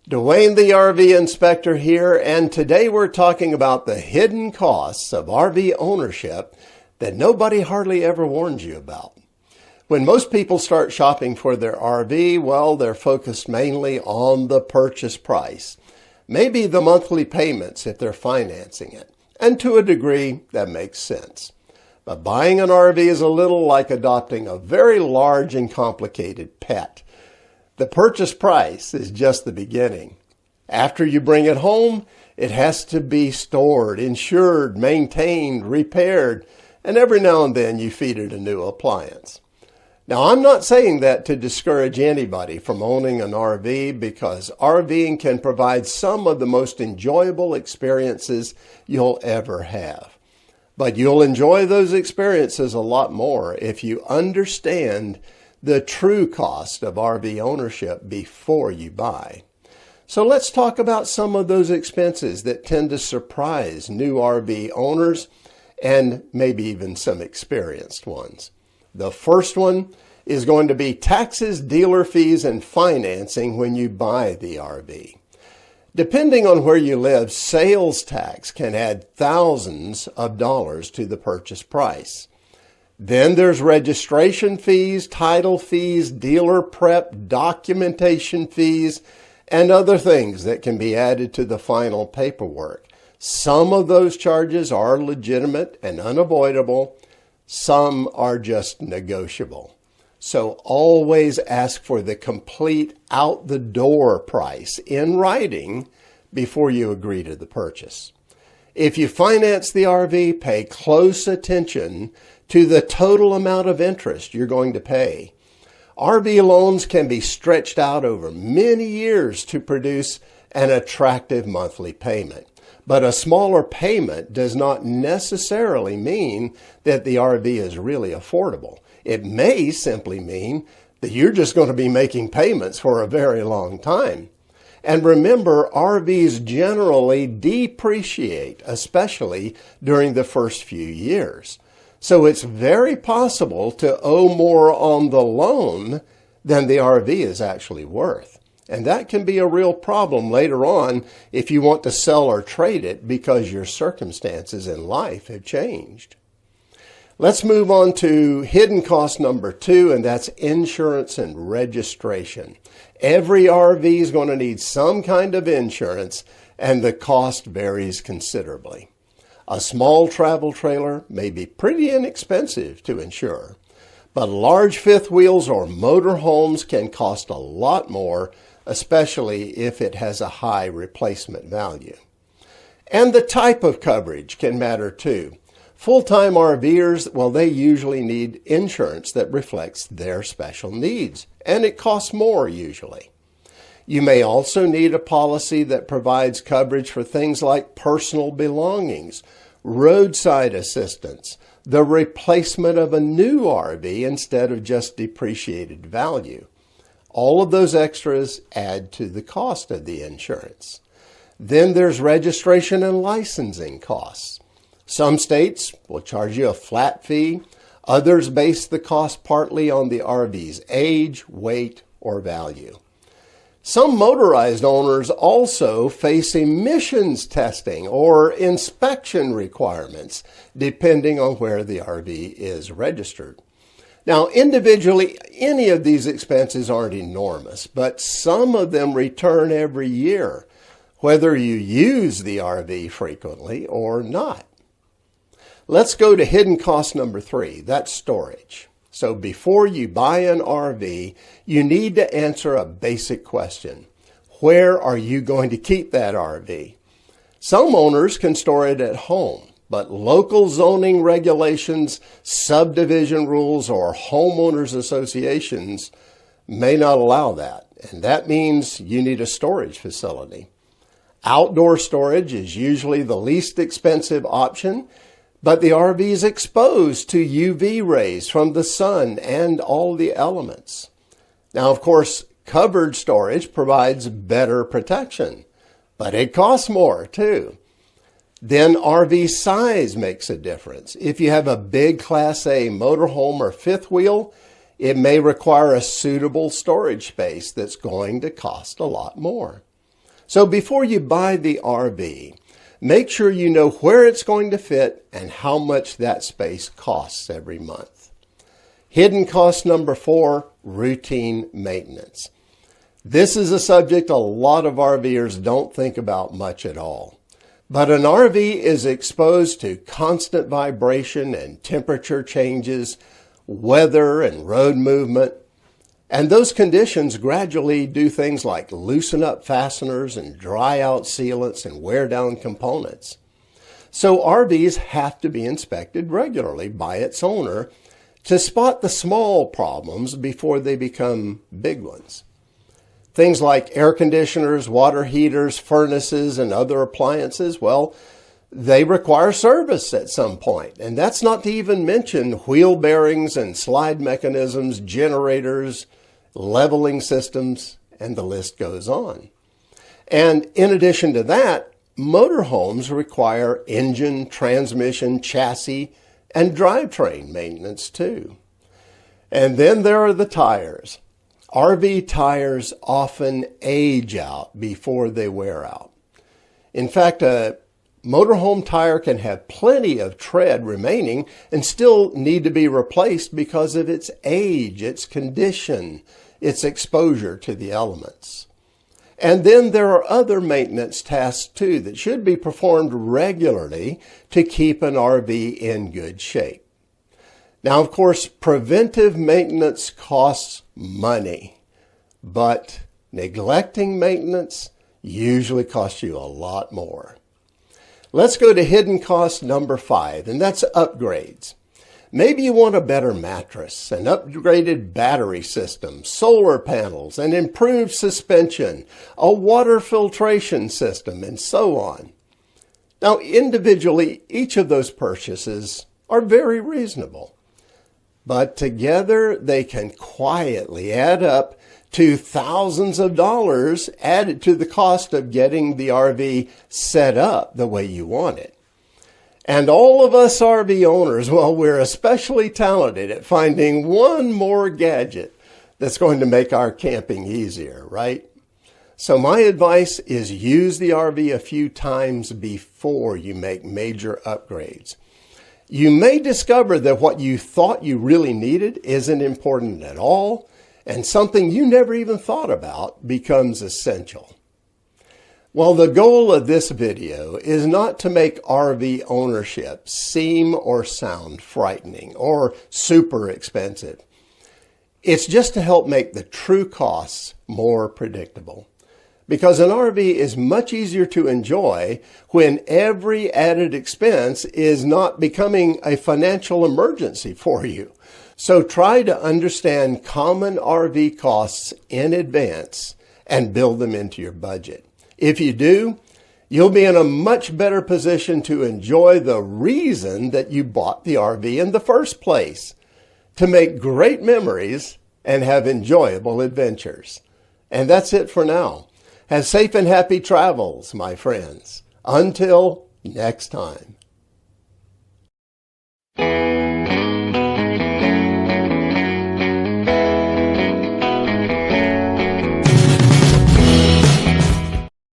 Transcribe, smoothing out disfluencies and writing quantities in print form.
Dwayne the RV Inspector here, and today we're talking about the hidden costs of RV ownership that nobody hardly ever warns you about. When most people start shopping for their RV, well, they're focused mainly on the purchase price, maybe the monthly payments if they're financing it, and to a degree that makes sense. But buying an RV is a little like adopting a very large and complicated pet. The purchase price is just the beginning. After you bring it home, it has to be stored, insured, maintained, repaired, and every now and then you feed it a new appliance. Now, I'm not saying that to discourage anybody from owning an RV, because RVing can provide some of the most enjoyable experiences you'll ever have. But you'll enjoy those experiences a lot more if you understand the true cost of RV ownership before you buy. So let's talk about some of those expenses that tend to surprise new RV owners and maybe even some experienced ones. The first one is going to be taxes, dealer fees, and financing when you buy the RV. Depending on where you live, sales tax can add thousands of dollars to the purchase price. Then there's registration fees, title fees, dealer prep, documentation fees, and other things that can be added to the final paperwork. Some of those charges are legitimate and unavoidable. Some are just negotiable. So always ask for the complete out-the-door price in writing before you agree to the purchase. If you finance the RV, pay close attention to the total amount of interest you're going to pay. RV loans can be stretched out over many years to produce an attractive monthly payment. But a smaller payment does not necessarily mean that the RV is really affordable. It may simply mean that you're just going to be making payments for a very long time. And remember, RVs generally depreciate, especially during the first few years. So it's very possible to owe more on the loan than the RV is actually worth. And that can be a real problem later on if you want to sell or trade it because your circumstances in life have changed. Let's move on to hidden cost number 2, and that's insurance and registration. Every RV is going to need some kind of insurance, and the cost varies considerably. A small travel trailer may be pretty inexpensive to insure, but large fifth wheels or motorhomes can cost a lot more, especially if it has a high replacement value. And the type of coverage can matter too. Full-time RVers, well, they usually need insurance that reflects their special needs, and it costs more usually. You may also need a policy that provides coverage for things like personal belongings, roadside assistance, the replacement of a new RV instead of just depreciated value. All of those extras add to the cost of the insurance. Then there's registration and licensing costs. Some states will charge you a flat fee. Others base the cost partly on the RV's age, weight, or value. Some motorized owners also face emissions testing or inspection requirements, depending on where the RV is registered. Now, individually, any of these expenses aren't enormous, but some of them return every year, whether you use the RV frequently or not. Let's go to hidden cost number 3, that's storage. So before you buy an RV, you need to answer a basic question. Where are you going to keep that RV? Some owners can store it at home, but local zoning regulations, subdivision rules, or homeowners associations may not allow that. And that means you need a storage facility. Outdoor storage is usually the least expensive option, but the RV is exposed to UV rays from the sun and all the elements. Now, of course, covered storage provides better protection, but it costs more too. Then RV size makes a difference. If you have a big Class A motorhome or fifth wheel, it may require a suitable storage space that's going to cost a lot more. So before you buy the RV, make sure you know where it's going to fit and how much that space costs every month. Hidden cost number 4, routine maintenance. This is a subject a lot of RVers don't think about much at all. But an RV is exposed to constant vibration and temperature changes, weather and road movement, and those conditions gradually do things like loosen up fasteners and dry out sealants and wear down components. So RVs have to be inspected regularly by its owner to spot the small problems before they become big ones. Things like air conditioners, water heaters, furnaces, and other appliances, well, they require service at some point. And that's not to even mention wheel bearings and slide mechanisms, generators, leveling systems, and the list goes on. And in addition to that, motorhomes require engine, transmission, chassis, and drivetrain maintenance too. And then there are the tires. RV tires often age out before they wear out. In fact, a motorhome tire can have plenty of tread remaining and still need to be replaced because of its age, its condition, its exposure to the elements. And then there are other maintenance tasks too that should be performed regularly to keep an RV in good shape. Now, of course, preventive maintenance costs money, but neglecting maintenance usually costs you a lot more. Let's go to hidden cost number 5, and that's upgrades. Maybe you want a better mattress, an upgraded battery system, solar panels, an improved suspension, a water filtration system, and so on. Now, individually, each of those purchases are very reasonable. But together they can quietly add up to thousands of dollars added to the cost of getting the RV set up the way you want it. And all of us RV owners, well, we're especially talented at finding one more gadget that's going to make our camping easier, right? So my advice is use the RV a few times before you make major upgrades. You may discover that what you thought you really needed isn't important at all, and something you never even thought about becomes essential. Well, the goal of this video is not to make RV ownership seem or sound frightening or super expensive. It's just to help make the true costs more predictable. Because an RV is much easier to enjoy when every added expense is not becoming a financial emergency for you. So try to understand common RV costs in advance and build them into your budget. If you do, you'll be in a much better position to enjoy the reason that you bought the RV in the first place, to make great memories and have enjoyable adventures. And that's it for now. Have safe and happy travels, my friends. Until next time.